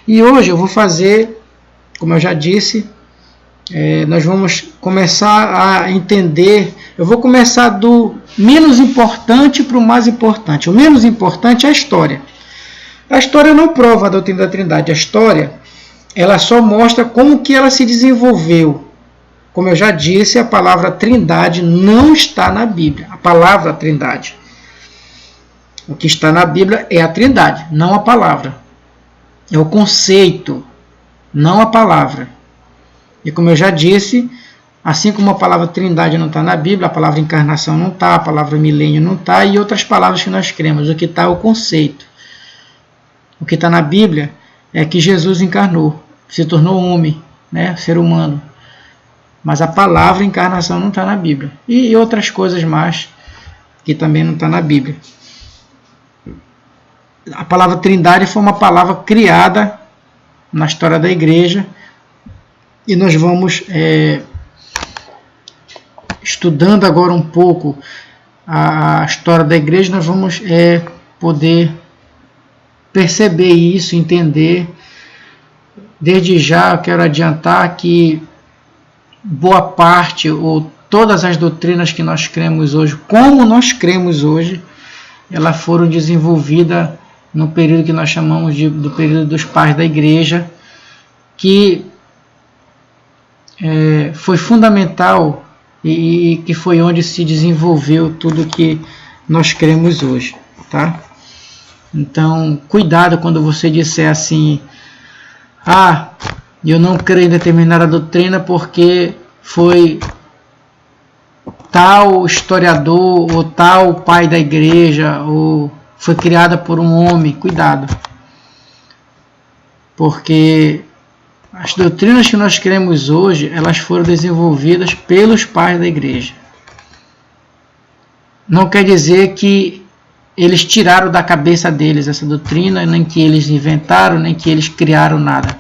E hoje eu vou fazer, como eu já disse, nós vamos começar a entender. Eu vou começar do menos importante para o mais importante. O menos importante é a história. A história não prova a doutrina da Trindade. A história, ela só mostra como que ela se desenvolveu. Como eu já disse, a palavra Trindade não está na Bíblia. A palavra Trindade. O que está na Bíblia é a Trindade, não a palavra. É o conceito, não a palavra. E como eu já disse, assim como a palavra Trindade não está na Bíblia, a palavra encarnação não está, a palavra milênio não está, e outras palavras que nós cremos. O que está é o conceito. O que está na Bíblia é que Jesus encarnou, se tornou homem, né, ser humano. Mas a palavra encarnação não está na Bíblia. E outras coisas mais que também não está na Bíblia. A palavra Trindade foi uma palavra criada na história da igreja. E nós vamos estudando agora um pouco a história da igreja, nós vamos poder perceber isso, entender. Desde já eu quero adiantar que boa parte ou todas as doutrinas que nós cremos hoje, como nós cremos hoje, elas foram desenvolvidas no período que nós chamamos do período dos pais da igreja, que foi fundamental e que foi onde se desenvolveu tudo que nós cremos hoje, tá? Então, cuidado quando você disser assim: eu não creio em determinada doutrina porque foi tal historiador ou tal pai da igreja ou foi criada por um homem. Cuidado, porque as doutrinas que nós cremos hoje, elas foram desenvolvidas pelos pais da igreja. Não quer dizer que eles tiraram da cabeça deles essa doutrina, nem que eles inventaram, nem que eles criaram nada.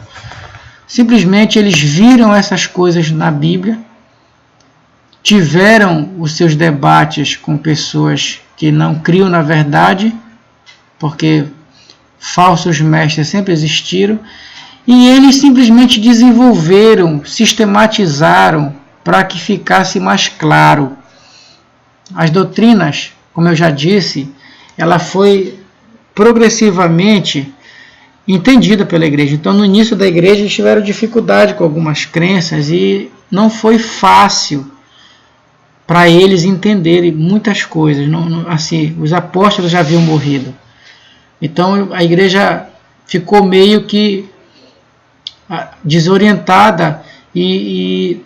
Simplesmente eles viram essas coisas na Bíblia, tiveram os seus debates com pessoas que não criam na verdade, porque falsos mestres sempre existiram, e eles simplesmente desenvolveram, sistematizaram para que ficasse mais claro. As doutrinas, como eu já disse, ela foi progressivamente entendida pela igreja. Então, no início da igreja, eles tiveram dificuldade com algumas crenças e não foi fácil para eles entenderem muitas coisas. Assim, os apóstolos já haviam morrido. Então, a igreja ficou meio que desorientada e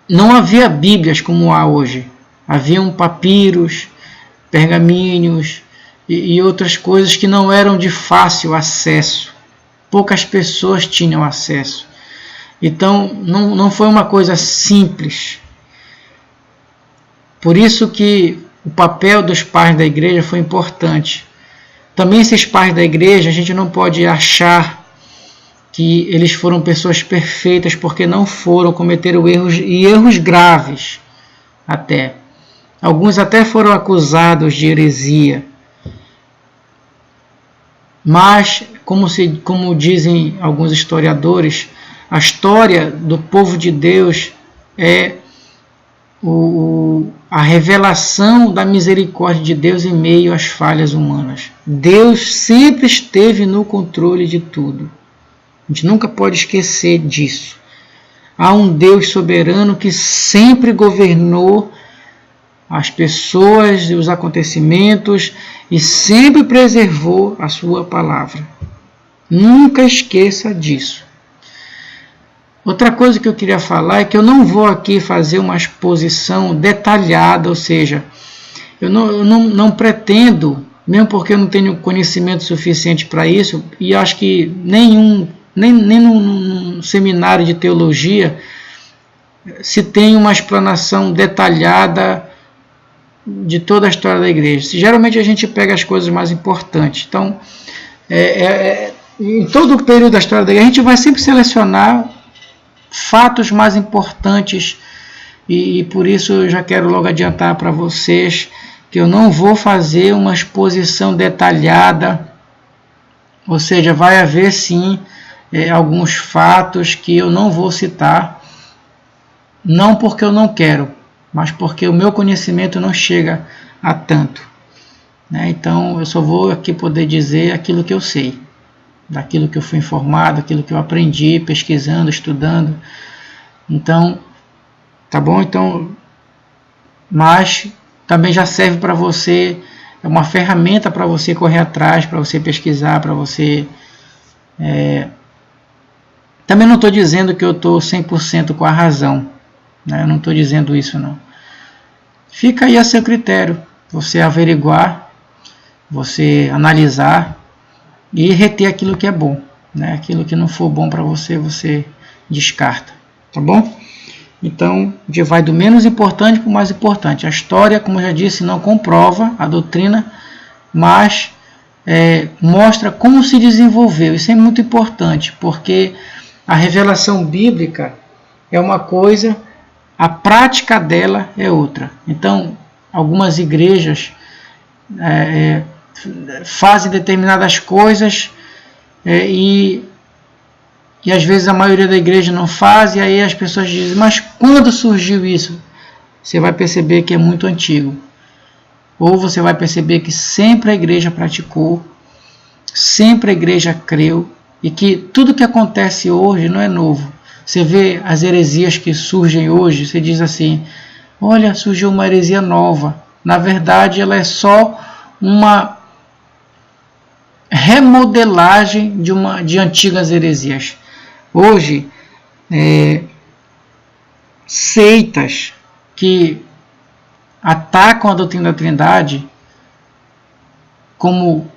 não havia Bíblias como há hoje. Haviam papiros, pergaminhos e outras coisas que não eram de fácil acesso. Poucas pessoas tinham acesso. Então, não foi uma coisa simples. Por isso que o papel dos pais da igreja foi importante. Também esses pais da igreja, a gente não pode achar que eles foram pessoas perfeitas, porque não foram, cometeram erros e erros graves até. Alguns até foram acusados de heresia. Mas, como dizem alguns historiadores, a história do povo de Deus é a revelação da misericórdia de Deus em meio às falhas humanas. Deus sempre esteve no controle de tudo. A gente nunca pode esquecer disso. Há um Deus soberano que sempre governou as pessoas e os acontecimentos e sempre preservou a sua palavra. Nunca esqueça disso. Outra coisa que eu queria falar é que eu não vou aqui fazer uma exposição detalhada, ou seja, eu não pretendo, mesmo porque eu não tenho conhecimento suficiente para isso, e acho que nem num seminário de teologia se tem uma explanação detalhada de toda a história da igreja. Geralmente a gente pega as coisas mais importantes. Então, em todo o período da história da igreja, a gente vai sempre selecionar fatos mais importantes e por isso eu já quero logo adiantar para vocês que eu não vou fazer uma exposição detalhada Ou seja, vai haver sim alguns fatos que eu não vou citar, não porque eu não quero, mas porque o meu conhecimento não chega a tanto, né? Então eu só vou aqui poder dizer aquilo que eu sei, daquilo que eu fui informado, aquilo que eu aprendi pesquisando, estudando. Então, tá bom? Então, mas também já serve para você, é uma ferramenta para você correr atrás, para você pesquisar, para você... Também não estou dizendo que eu estou 100% com a razão, né? Eu não estou dizendo isso, não. Fica aí a seu critério, você averiguar, você analisar e reter aquilo que é bom, né? Aquilo que não for bom para você, você descarta, tá bom? Então, a gente vai do menos importante para o mais importante. A história, como eu já disse, não comprova a doutrina, mas mostra como se desenvolveu. Isso é muito importante, porque a revelação bíblica é uma coisa, a prática dela é outra. Então, algumas igrejas fazem determinadas coisas e às vezes a maioria da igreja não faz, e aí as pessoas dizem, mas quando surgiu isso? Você vai perceber que é muito antigo. Ou você vai perceber que sempre a igreja praticou, sempre a igreja creu, e que tudo que acontece hoje não é novo. Você vê as heresias que surgem hoje, você diz assim, olha, surgiu uma heresia nova. Na verdade, ela é só uma remodelagem de antigas heresias. Hoje, seitas que atacam a doutrina da Trindade, como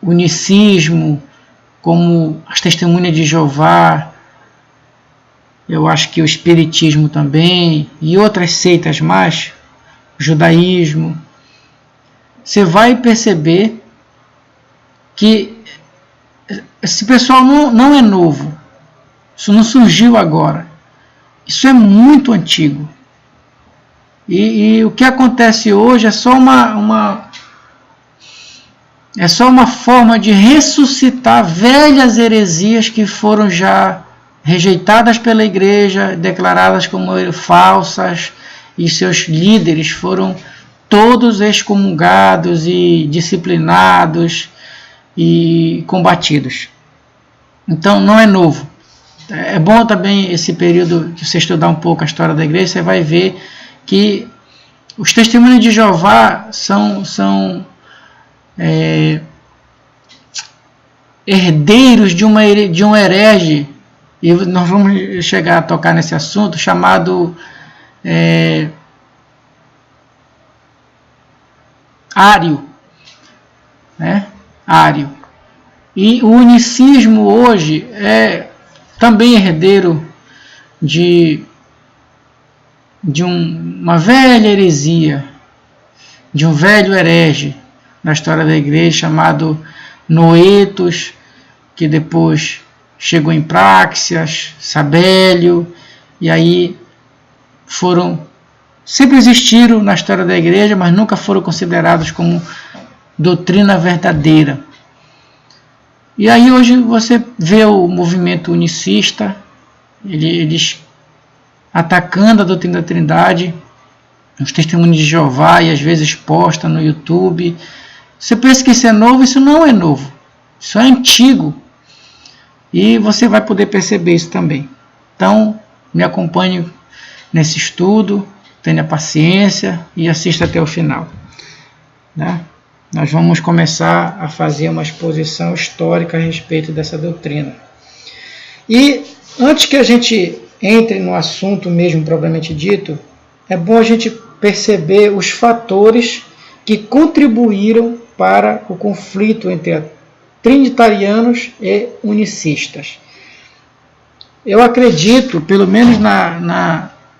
o unicismo, como as testemunhas de Jeová, eu acho que o espiritismo também, e outras seitas mais, o judaísmo, você vai perceber que esse pessoal não é novo. Isso não surgiu agora. Isso é muito antigo. E o que acontece hoje é só uma forma de ressuscitar velhas heresias que foram já rejeitadas pela igreja, declaradas como falsas, e seus líderes foram todos excomungados e disciplinados e combatidos. Então não é novo. É bom também esse período que você estudar um pouco a história da igreja, você vai ver que os testemunhos de Jeová são herdeiros de um herege, e nós vamos chegar a tocar nesse assunto, chamado Ário, né? Ário. E o unicismo hoje é também herdeiro de uma velha heresia, de um velho herege na história da igreja, chamado Noetos, que depois chegou em Práxias, Sabélio, e aí sempre existiram na história da igreja, mas nunca foram considerados como doutrina verdadeira. E aí hoje você vê o movimento unicista, eles atacando a doutrina da Trindade, os testemunhos de Jeová, e às vezes posta no YouTube. Você pensa que isso é novo? Isso não é novo. Isso é antigo. E você vai poder perceber isso também. Então, me acompanhe nesse estudo, tenha paciência e assista até o final, né? Nós vamos começar a fazer uma exposição histórica a respeito dessa doutrina. E antes que a gente entre no assunto mesmo propriamente dito, é bom a gente perceber os fatores que contribuíram para o conflito entre trinitarianos e unicistas. Eu acredito, pelo menos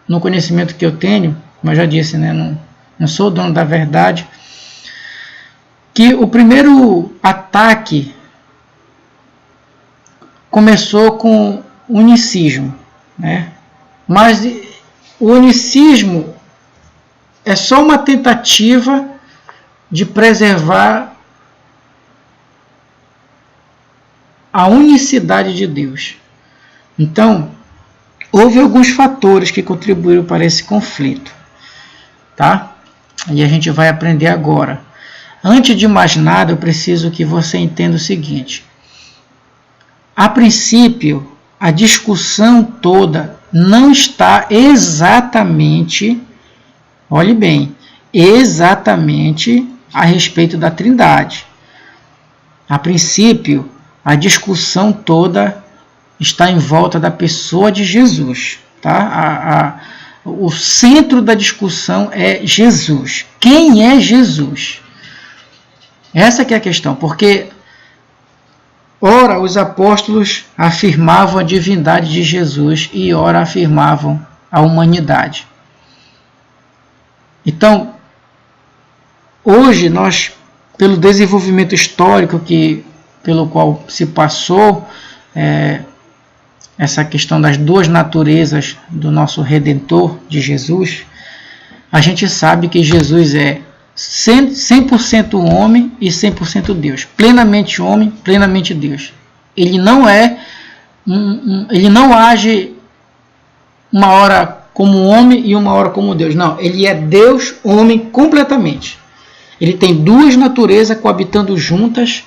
no conhecimento que eu tenho, como eu já disse, né, não sou dono da verdade, que o primeiro ataque começou com o unicismo, né? Mas o unicismo é só uma tentativa de preservar a unicidade de Deus. Então, houve alguns fatores que contribuíram para esse conflito, tá? E a gente vai aprender agora. Antes de mais nada, eu preciso que você entenda o seguinte. A princípio, a discussão toda não está exatamente, olhe bem, exatamente a respeito da Trindade. A princípio, a discussão toda está em volta da pessoa de Jesus, tá? O centro da discussão é Jesus. Quem é Jesus? Essa que é a questão, porque ora os apóstolos afirmavam a divindade de Jesus e ora afirmavam a humanidade. Então, hoje nós, pelo desenvolvimento histórico pelo qual se passou essa questão das duas naturezas do nosso Redentor, de Jesus, a gente sabe que Jesus é 100% homem e 100% Deus, plenamente homem, plenamente Deus. Ele não ele não age uma hora como homem e uma hora como Deus. Não, ele é Deus, homem completamente. Ele tem duas naturezas coabitando juntas,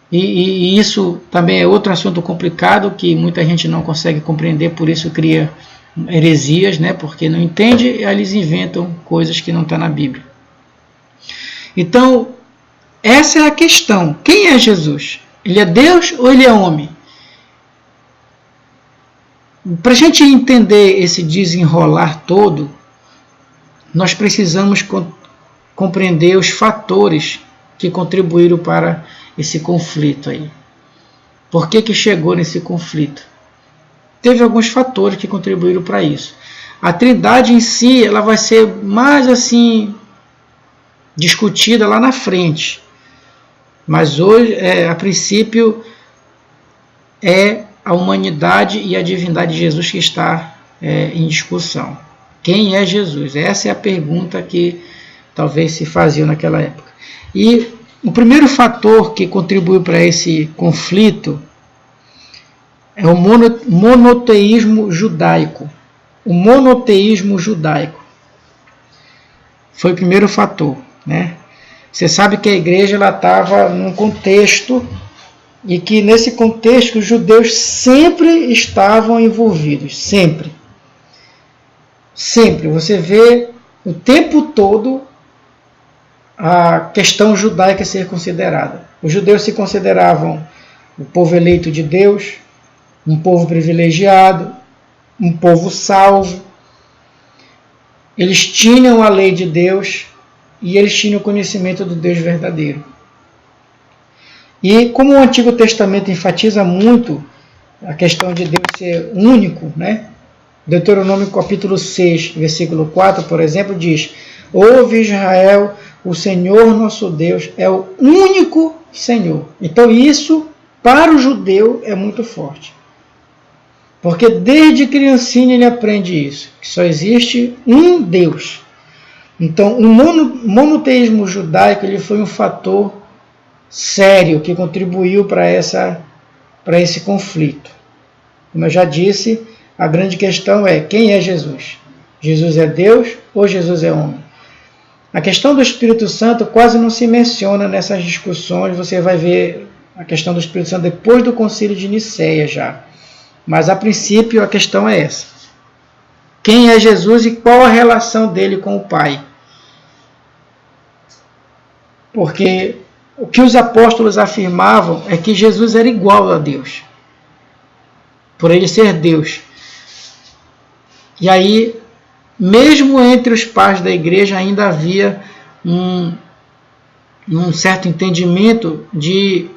e isso também é outro assunto complicado que muita gente não consegue compreender, por isso cria heresias, né? Porque não entende, eles inventam coisas que não estão na Bíblia. Então, essa é a questão. Quem é Jesus? Ele é Deus ou ele é homem? Para a gente entender esse desenrolar todo, nós precisamos compreender os fatores que contribuíram para esse conflito aí. Por que chegou nesse conflito? Teve alguns fatores que contribuíram para isso. A Trindade em si, ela vai ser mais assim discutida lá na frente. Mas hoje, a princípio, é a humanidade e a divindade de Jesus que está em discussão. Quem é Jesus? Essa é a pergunta que talvez se fazia naquela época. E o primeiro fator que contribuiu para esse conflito é o monoteísmo judaico. O monoteísmo judaico foi o primeiro fator, né? Você sabe que a igreja estava num contexto e que nesse contexto os judeus sempre estavam envolvidos, sempre. Sempre. Você vê o tempo todo a questão judaica ser considerada. Os judeus se consideravam o povo eleito de Deus, um povo privilegiado, um povo salvo. Eles tinham a lei de Deus e eles tinham o conhecimento do Deus verdadeiro. E como o Antigo Testamento enfatiza muito a questão de Deus ser único, né? Deuteronômio capítulo 6, versículo 4, por exemplo, diz: ouve Israel, o Senhor nosso Deus é o único Senhor. Então isso, para o judeu, é muito forte. Porque desde criancinha ele aprende isso, que só existe um Deus. Então o monoteísmo judaico ele foi um fator sério que contribuiu para esse conflito. Como eu já disse, a grande questão é: quem é Jesus? Jesus é Deus ou Jesus é homem? A questão do Espírito Santo quase não se menciona nessas discussões. Você vai ver a questão do Espírito Santo depois do Concílio de Nicéia já. Mas a princípio a questão é essa: quem é Jesus e qual a relação dele com o Pai? Porque o que os apóstolos afirmavam é que Jesus era igual a Deus, por ele ser Deus. E aí, mesmo entre os pais da igreja, ainda havia um certo entendimento de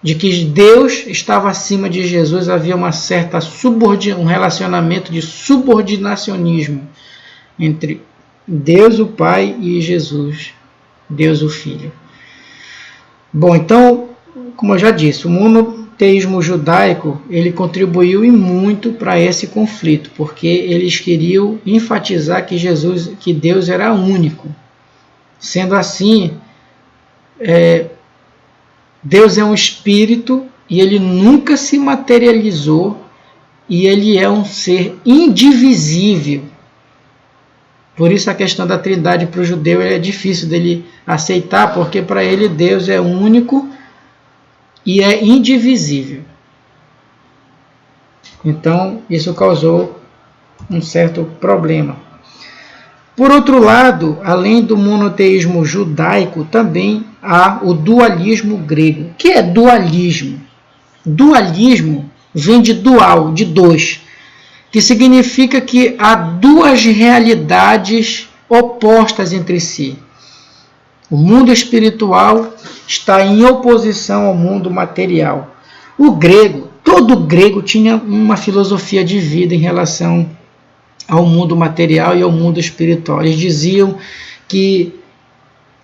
que Deus estava acima de Jesus. Havia um relacionamento de subordinacionismo entre Deus o Pai e Jesus, Deus o Filho. Bom, então, como eu já disse, o monoteísmo judaico ele contribuiu e muito para esse conflito, porque eles queriam enfatizar que Deus era único. Sendo assim, Deus é um espírito e ele nunca se materializou, e ele é um ser indivisível. Por isso a questão da Trindade para o judeu é difícil dele aceitar, porque para ele Deus é único e é indivisível. Então isso causou um certo problema. Por outro lado, além do monoteísmo judaico, também há o dualismo grego. O que é dualismo? Dualismo vem de dual, de dois, que significa que há duas realidades opostas entre si. O mundo espiritual está em oposição ao mundo material. O grego, todo grego tinha uma filosofia de vida em relação ao mundo material e ao mundo espiritual. Eles diziam que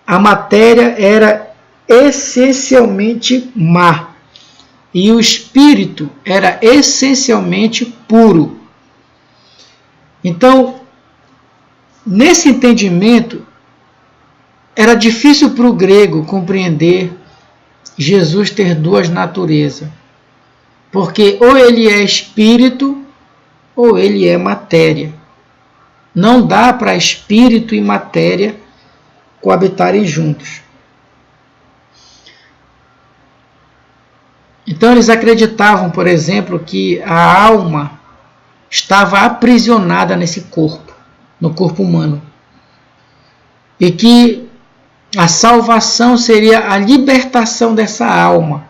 a matéria era essencialmente má e o espírito era essencialmente puro. Então, nesse entendimento, era difícil para o grego compreender Jesus ter duas naturezas, porque ou ele é espírito ou ele é matéria. Não dá para espírito e matéria coabitarem juntos. Então eles acreditavam, por exemplo, que a alma estava aprisionada nesse corpo, no corpo humano, e que a salvação seria a libertação dessa alma.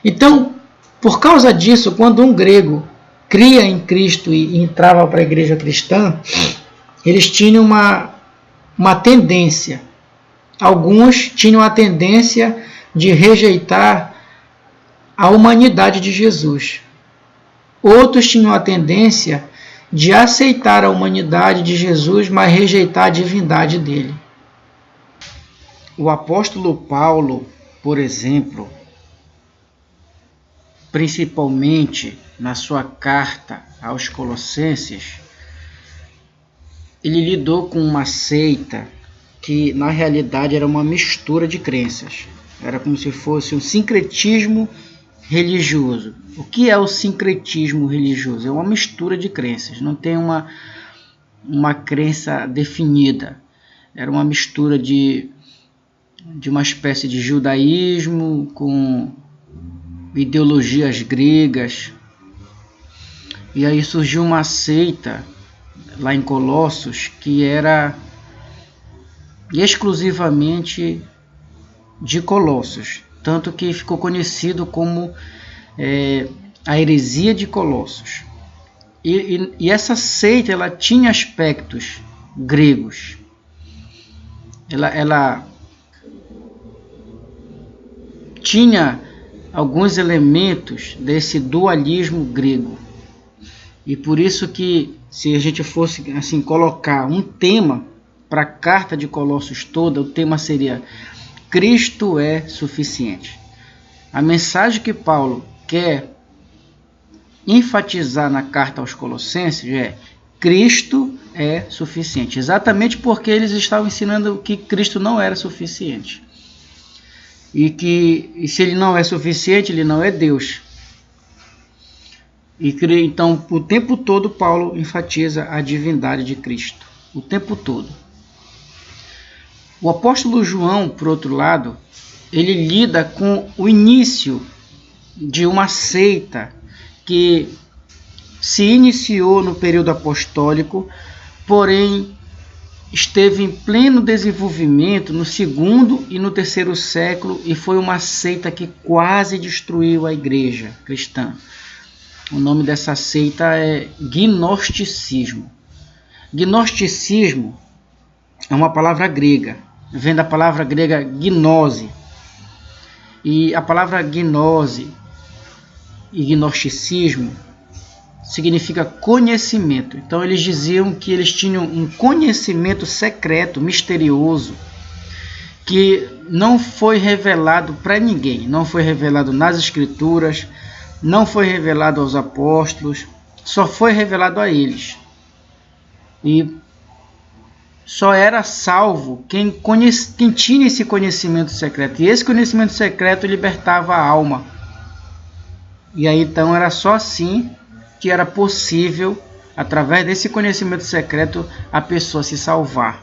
Então, por causa disso, quando um grego cria em Cristo e entrava para a igreja cristã, eles tinham uma tendência. Alguns tinham a tendência de rejeitar a humanidade de Jesus. Outros tinham a tendência de aceitar a humanidade de Jesus, mas rejeitar a divindade dele. O apóstolo Paulo, por exemplo, principalmente na sua carta aos Colossenses, ele lidou com uma seita que na realidade era uma mistura de crenças. Era como se fosse um sincretismo religioso. O que é o sincretismo religioso? É uma mistura de crenças, não tem uma crença definida. Era uma mistura de uma espécie de judaísmo com ideologias gregas. E aí surgiu uma seita lá em Colossos que era exclusivamente de Colossos, tanto que ficou conhecido como a heresia de Colossos. E essa seita ela tinha aspectos gregos. Ela tinha alguns elementos desse dualismo grego. E por isso que, se a gente fosse assim colocar um tema para a carta de Colossos toda, o tema seria Cristo é suficiente. A mensagem que Paulo quer enfatizar na carta aos Colossenses é Cristo é suficiente. Exatamente porque eles estavam ensinando que Cristo não era suficiente. E se ele não é suficiente, ele não é Deus. Então, o tempo todo, Paulo enfatiza a divindade de Cristo. O tempo todo. O apóstolo João, por outro lado, ele lida com o início de uma seita que se iniciou no período apostólico, porém esteve em pleno desenvolvimento no segundo e no terceiro século e foi uma seita que quase destruiu a igreja cristã. O nome dessa seita é gnosticismo. Gnosticismo é uma palavra grega, vem da palavra grega gnose. E a palavra gnose e gnosticismo significa conhecimento. Então eles diziam que eles tinham um conhecimento secreto, misterioso, que não foi revelado para ninguém. Não foi revelado nas escrituras, não foi revelado aos apóstolos, só foi revelado a eles. E só era salvo quem tinha esse conhecimento secreto. E esse conhecimento secreto libertava a alma. E aí então era só assim que era possível, através desse conhecimento secreto, a pessoa se salvar.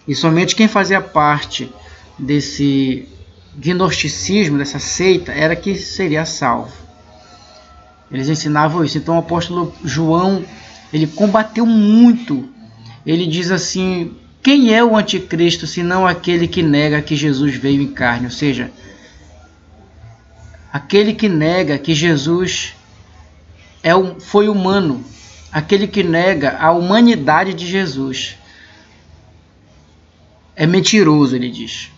E somente quem fazia parte desse gnosticismo, dessa seita, era que seria salvo. Eles ensinavam isso. Então o apóstolo João, ele combateu muito. Ele diz assim: quem é o anticristo senão aquele que nega que Jesus veio em carne? Ou seja, aquele que nega que Jesus foi humano, aquele que nega a humanidade de Jesus. É mentiroso, ele diz.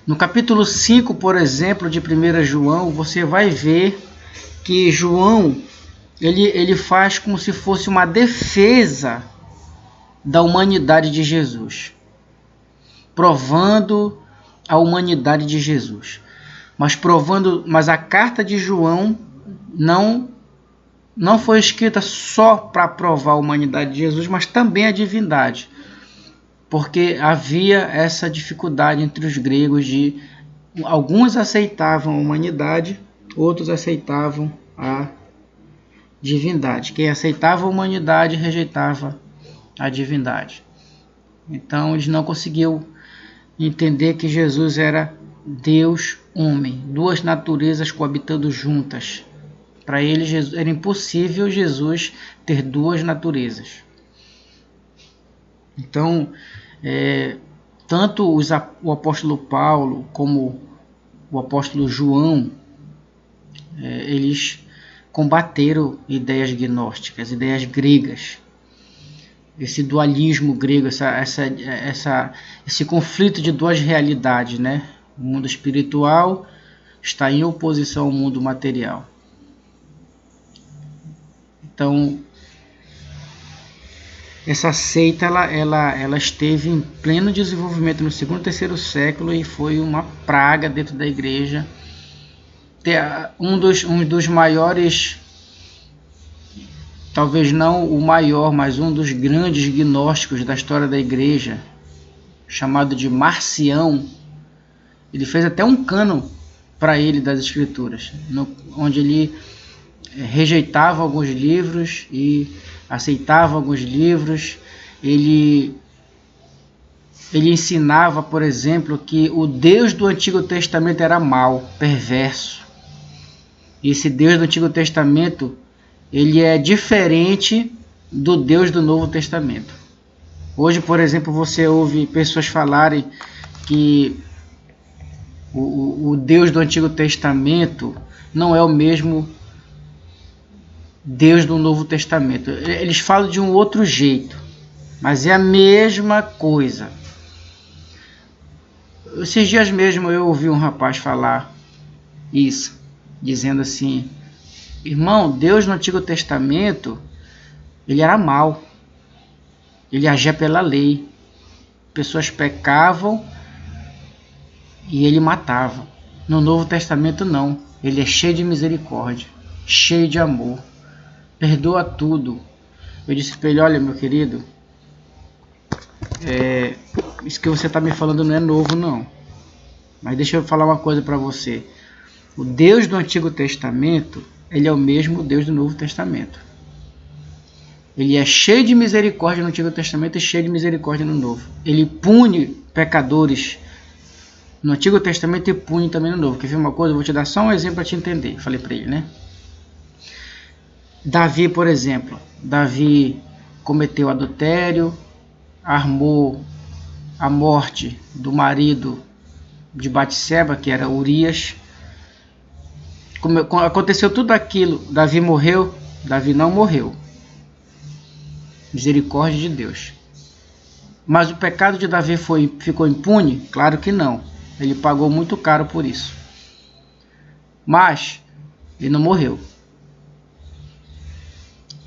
No capítulo 5, por exemplo, de 1 João, você vai ver que João ele faz como se fosse uma defesa da humanidade de Jesus, provando a humanidade de Jesus. Mas a carta de João não foi escrita só para provar a humanidade de Jesus, mas também a divindade. Porque havia essa dificuldade entre os gregos de alguns aceitavam a humanidade, outros aceitavam a divindade. Quem aceitava a humanidade rejeitava a divindade. Então eles não conseguiam entender que Jesus era Deus homem, duas naturezas coabitando juntas. Para eles era impossível Jesus ter duas naturezas. Então, tanto o apóstolo Paulo como o apóstolo João, eles combateram ideias gnósticas, ideias gregas, esse dualismo grego, esse conflito de duas realidades, né? O mundo espiritual está em oposição ao mundo material. Então, essa seita ela esteve em pleno desenvolvimento no segundo e terceiro século e foi uma praga dentro da igreja. Um dos maiores, talvez não o maior, mas um dos grandes gnósticos da história da igreja, chamado de Marcião, ele fez até um cânon para ele das escrituras, onde ele rejeitava alguns livros e aceitava alguns livros. Ele ensinava, por exemplo, que o Deus do Antigo Testamento era mau, perverso. E esse Deus do Antigo Testamento, ele é diferente do Deus do Novo Testamento. Hoje, por exemplo, você ouve pessoas falarem que o Deus do Antigo Testamento não é o mesmo Deus do Novo Testamento. Eles falam de um outro jeito, mas é a mesma coisa. Esses dias mesmo eu ouvi um rapaz falar isso, dizendo assim: irmão, Deus no Antigo Testamento, ele era mau, ele agia pela lei, pessoas pecavam e ele matava. No Novo Testamento não, ele é cheio de misericórdia, cheio de amor, perdoa tudo. Eu disse para ele: olha, meu querido, isso que você está me falando não é novo não, mas deixa eu falar uma coisa para você. O Deus do Antigo Testamento, ele é o mesmo Deus do Novo Testamento. Ele é cheio de misericórdia no Antigo Testamento e cheio de misericórdia no Novo. Ele pune pecadores no Antigo Testamento e pune também no Novo. Quer ver uma coisa? Eu vou te dar só um exemplo para te entender. Falei para ele, né? Davi, por exemplo. Davi cometeu adultério, armou a morte do marido de Batseba, que era Urias. Aconteceu tudo aquilo. Davi morreu? Davi não morreu. Misericórdia de Deus. Mas o pecado de Davi ficou impune? Claro que não. Ele pagou muito caro por isso. Mas ele não morreu.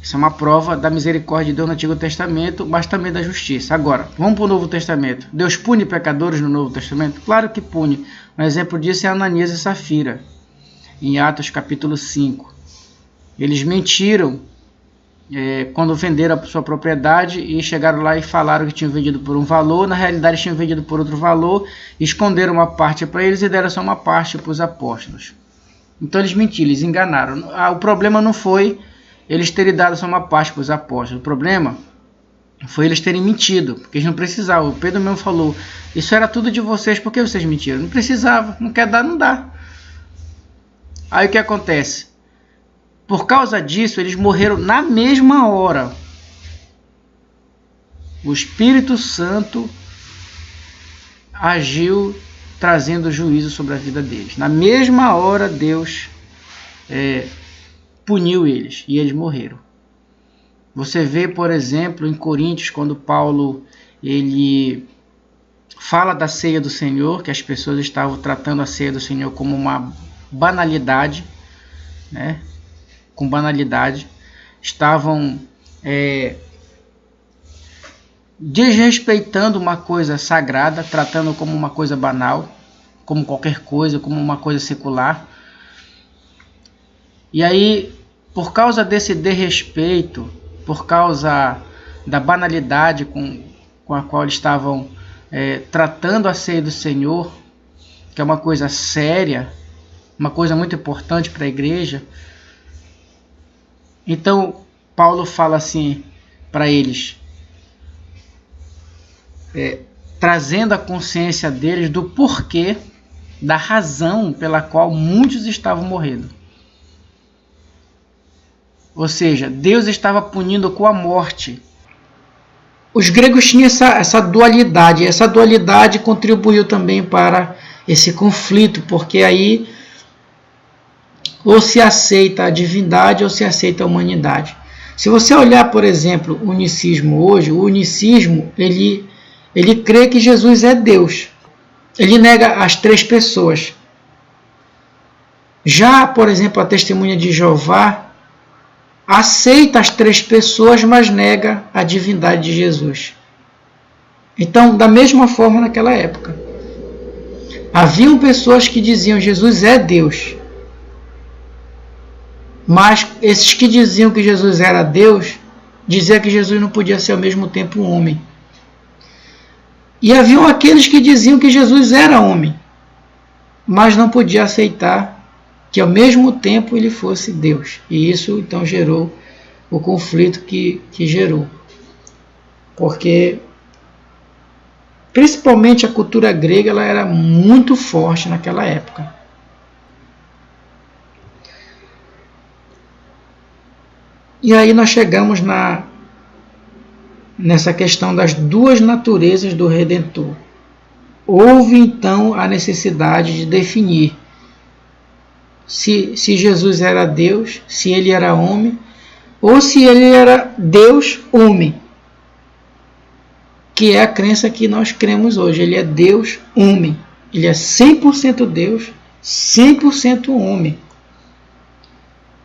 Isso é uma prova da misericórdia de Deus no Antigo Testamento, mas também da justiça. Agora, vamos para o Novo Testamento. Deus pune pecadores no Novo Testamento? Claro que pune. Um exemplo disso é Ananias e Safira, em Atos capítulo 5. Eles mentiram quando venderam a sua propriedade e chegaram lá e falaram que tinham vendido por um valor, na realidade tinham vendido por outro valor, esconderam uma parte para eles e deram só uma parte para os apóstolos. Então eles mentiram, eles enganaram. O problema não foi eles terem dado só uma parte para os apóstolos, o problema foi eles terem mentido, porque eles não precisavam. O Pedro mesmo falou, isso era tudo de vocês, por que vocês mentiram? Não precisava, não quer dar, não dá. Aí o que acontece? Por causa disso, eles morreram na mesma hora. O Espírito Santo agiu trazendo juízo sobre a vida deles. Na mesma hora, Deus puniu eles e eles morreram. Você vê, por exemplo, em Coríntios, quando Paulo ele fala da ceia do Senhor, que as pessoas estavam tratando a ceia do Senhor como uma banalidade, né? Com banalidade, estavam desrespeitando uma coisa sagrada, tratando como uma coisa banal, como qualquer coisa, como uma coisa secular. E aí, por causa desse desrespeito, por causa da banalidade com a qual eles estavam tratando a ceia do Senhor, que é uma coisa séria, uma coisa muito importante para a igreja, então Paulo fala assim para eles, trazendo a consciência deles do porquê, da razão pela qual muitos estavam morrendo. Ou seja, Deus estava punindo com a morte. Os gregos tinham essa dualidade. Essa dualidade contribuiu também para esse conflito, porque aí ou se aceita a divindade ou se aceita a humanidade. Se você olhar, por exemplo, o unicismo hoje, o unicismo ele crê que Jesus é Deus. Ele nega as três pessoas. Já, por exemplo, a Testemunha de Jeová aceita as três pessoas, mas nega a divindade de Jesus. Então, da mesma forma naquela época, haviam pessoas que diziam Jesus é Deus, mas esses que diziam que Jesus era Deus, diziam que Jesus não podia ser ao mesmo tempo um homem. E haviam aqueles que diziam que Jesus era homem, mas não podia aceitar que ao mesmo tempo ele fosse Deus. E isso então gerou o conflito que gerou. Porque principalmente a cultura grega ela era muito forte naquela época. E aí nós chegamos nessa questão das duas naturezas do Redentor. Houve então a necessidade de definir se Jesus era Deus, se ele era homem, ou se ele era Deus homem, que é a crença que nós cremos hoje. Ele é Deus homem, ele é 100% Deus, 100% homem.